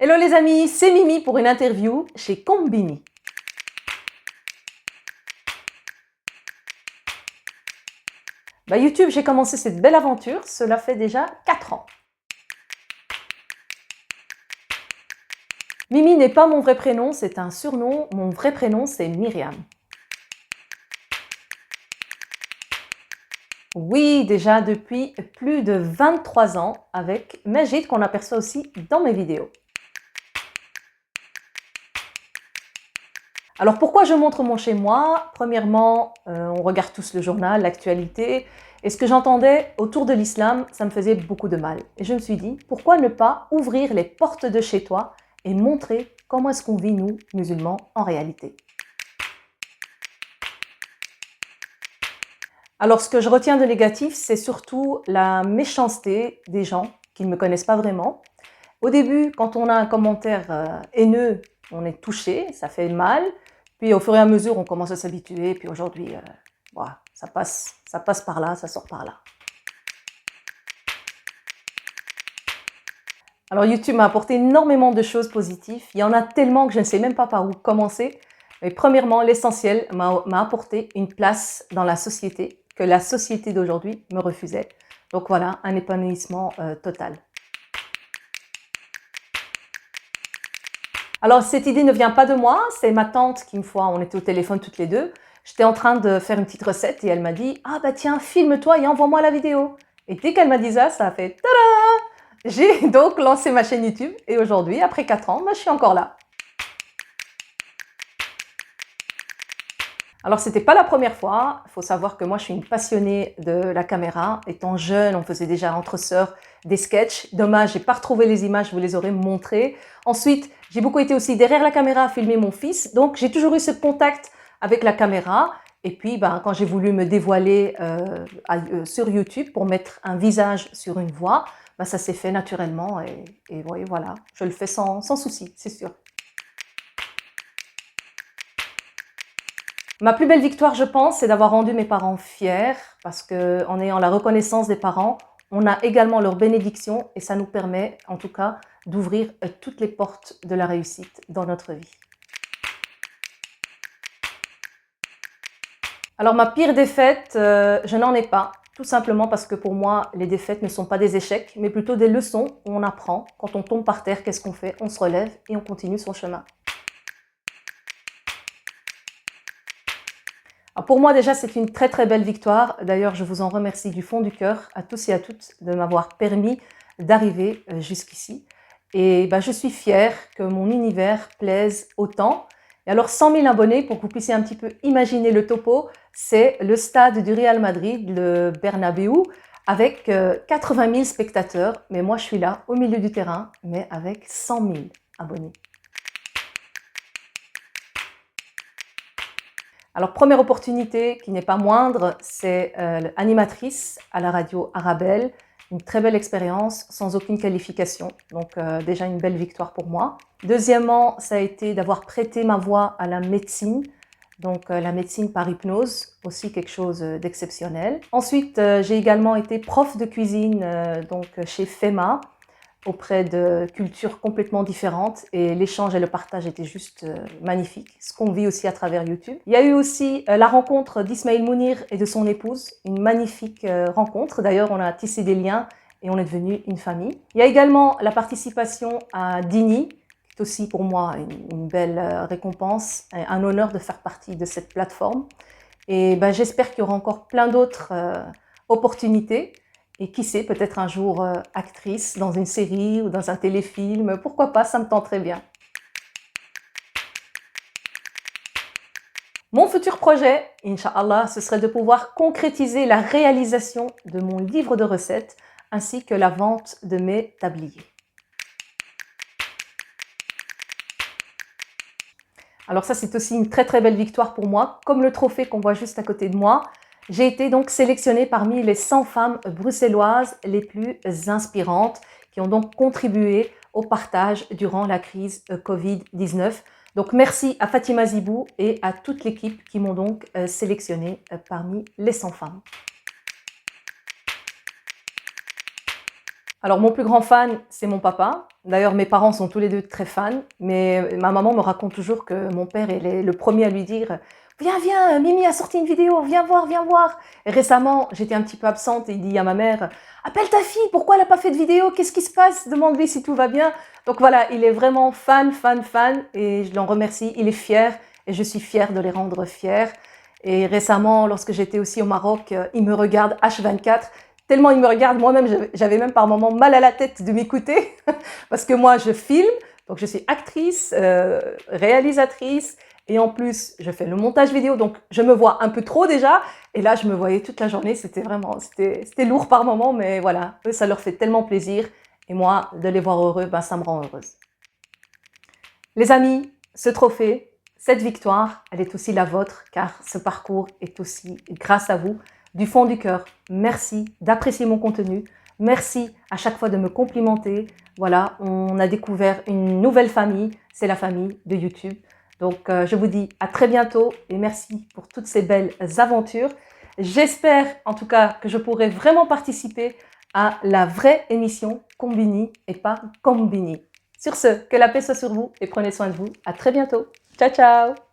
Hello les amis, c'est Mimi pour une interview chez Combini. YouTube, j'ai commencé cette belle aventure, cela fait déjà 4 ans. Mimi n'est pas mon vrai prénom, c'est un surnom. Mon vrai prénom, c'est Myriam. Oui, déjà depuis plus de 23 ans avec Majid qu'on aperçoit aussi dans mes vidéos. Alors pourquoi je montre mon chez moi? Premièrement, on regarde tous le journal, l'actualité, et ce que j'entendais autour de l'islam, ça me faisait beaucoup de mal. Et je me suis dit, pourquoi ne pas ouvrir les portes de chez toi et montrer comment est-ce qu'on vit, nous, musulmans, en réalité. Alors ce que je retiens de négatif, c'est surtout la méchanceté des gens qui ne me connaissent pas vraiment. Au début, quand on a un commentaire haineux, on est touché, ça fait mal. Puis au fur et à mesure, on commence à s'habituer. Puis aujourd'hui, voilà, ça passe par là, ça sort par là. Alors YouTube m'a apporté énormément de choses positives. Il y en a tellement que je ne sais même pas par où commencer. Mais premièrement, l'essentiel m'a apporté une place dans la société que la société d'aujourd'hui me refusait. Donc voilà, un épanouissement total. Alors cette idée ne vient pas de moi, c'est ma tante qui une fois, on était au téléphone toutes les deux, j'étais en train de faire une petite recette et elle m'a dit « Ah bah tiens, filme-toi et envoie-moi la vidéo ». Et dès qu'elle m'a dit ça a fait « Tada !» J'ai donc lancé ma chaîne YouTube et aujourd'hui, après 4 ans, je suis encore là. Alors c'était pas la première fois, il faut savoir que moi je suis une passionnée de la caméra. Étant jeune, on faisait déjà entre sœurs des sketchs. Dommage, j'ai pas retrouvé les images, je vous les aurais montrées. Ensuite, j'ai beaucoup été aussi derrière la caméra à filmer mon fils, donc j'ai toujours eu ce contact avec la caméra. Et puis quand j'ai voulu me dévoiler sur YouTube pour mettre un visage sur une voix, ça s'est fait naturellement et voilà, je le fais sans souci, c'est sûr. Ma plus belle victoire, je pense, c'est d'avoir rendu mes parents fiers parce qu'en ayant la reconnaissance des parents, on a également leur bénédiction et ça nous permet, en tout cas, d'ouvrir toutes les portes de la réussite dans notre vie. Alors ma pire défaite, je n'en ai pas, tout simplement parce que pour moi, les défaites ne sont pas des échecs, mais plutôt des leçons où on apprend. Quand on tombe par terre, qu'est-ce qu'on fait? On se relève et on continue son chemin. Alors pour moi déjà c'est une très belle victoire, d'ailleurs je vous en remercie du fond du cœur à tous et à toutes de m'avoir permis d'arriver jusqu'ici et je suis fière que mon univers plaise autant. Et alors 100 000 abonnés, pour que vous puissiez un petit peu imaginer le topo, c'est le stade du Real Madrid, le Bernabéu, avec 80 000 spectateurs, mais moi je suis là au milieu du terrain, mais avec 100 000 abonnés. Alors, première opportunité qui n'est pas moindre, c'est animatrice à la radio Arabelle. Une très belle expérience, sans aucune qualification. Donc, déjà une belle victoire pour moi. Deuxièmement, ça a été d'avoir prêté ma voix à la médecine. Donc, la médecine par hypnose, aussi quelque chose d'exceptionnel. Ensuite, j'ai également été prof de cuisine chez FEMA, auprès de cultures complètement différentes et l'échange et le partage étaient juste magnifiques, ce qu'on vit aussi à travers YouTube. Il y a eu aussi la rencontre d'Ismaël Mounir et de son épouse, une magnifique rencontre. D'ailleurs, on a tissé des liens et on est devenu une famille. Il y a également la participation à Dini, qui est aussi pour moi une belle récompense, un honneur de faire partie de cette plateforme. Et j'espère qu'il y aura encore plein d'autres opportunités. Et qui sait, peut-être un jour actrice dans une série ou dans un téléfilm, pourquoi pas, ça me tente très bien. Mon futur projet, Inch'Allah, ce serait de pouvoir concrétiser la réalisation de mon livre de recettes ainsi que la vente de mes tabliers. Alors ça, c'est aussi une très belle victoire pour moi, comme le trophée qu'on voit juste à côté de moi. J'ai été donc sélectionnée parmi les 100 femmes bruxelloises les plus inspirantes qui ont donc contribué au partage durant la crise Covid-19. Donc merci à Fatima Zibou et à toute l'équipe qui m'ont donc sélectionnée parmi les 100 femmes. Alors, mon plus grand fan, c'est mon papa. D'ailleurs, mes parents sont tous les deux très fans, mais ma maman me raconte toujours que mon père est le premier à lui dire: «Viens, viens, Mimi a sorti une vidéo, viens voir, viens voir.» Et récemment, j'étais un petit peu absente et il dit à ma mère: «Appelle ta fille, pourquoi elle n'a pas fait de vidéo? Qu'est-ce qui se passe? Demande-lui si tout va bien.» Donc voilà, il est vraiment fan, fan, fan et je l'en remercie. Il est fier et je suis fière de les rendre fiers. Et récemment, lorsque j'étais aussi au Maroc, il me regarde H24. Tellement il me regarde, moi-même, j'avais même par moments mal à la tête de m'écouter, parce que moi, je filme, donc je suis actrice, réalisatrice, et en plus, je fais le montage vidéo, donc je me vois un peu trop déjà, et là, je me voyais toute la journée, c'était lourd par moments, mais voilà, eux, ça leur fait tellement plaisir, et moi, de les voir heureux, ben, ça me rend heureuse. Les amis, ce trophée, cette victoire, elle est aussi la vôtre, car ce parcours est aussi grâce à vous. Du fond du cœur, merci d'apprécier mon contenu. Merci à chaque fois de me complimenter. Voilà, on a découvert une nouvelle famille, c'est la famille de YouTube. Donc, je vous dis à très bientôt et merci pour toutes ces belles aventures. J'espère en tout cas que je pourrai vraiment participer à la vraie émission Combini et pas Combini. Sur ce, que la paix soit sur vous et prenez soin de vous. À très bientôt. Ciao, ciao!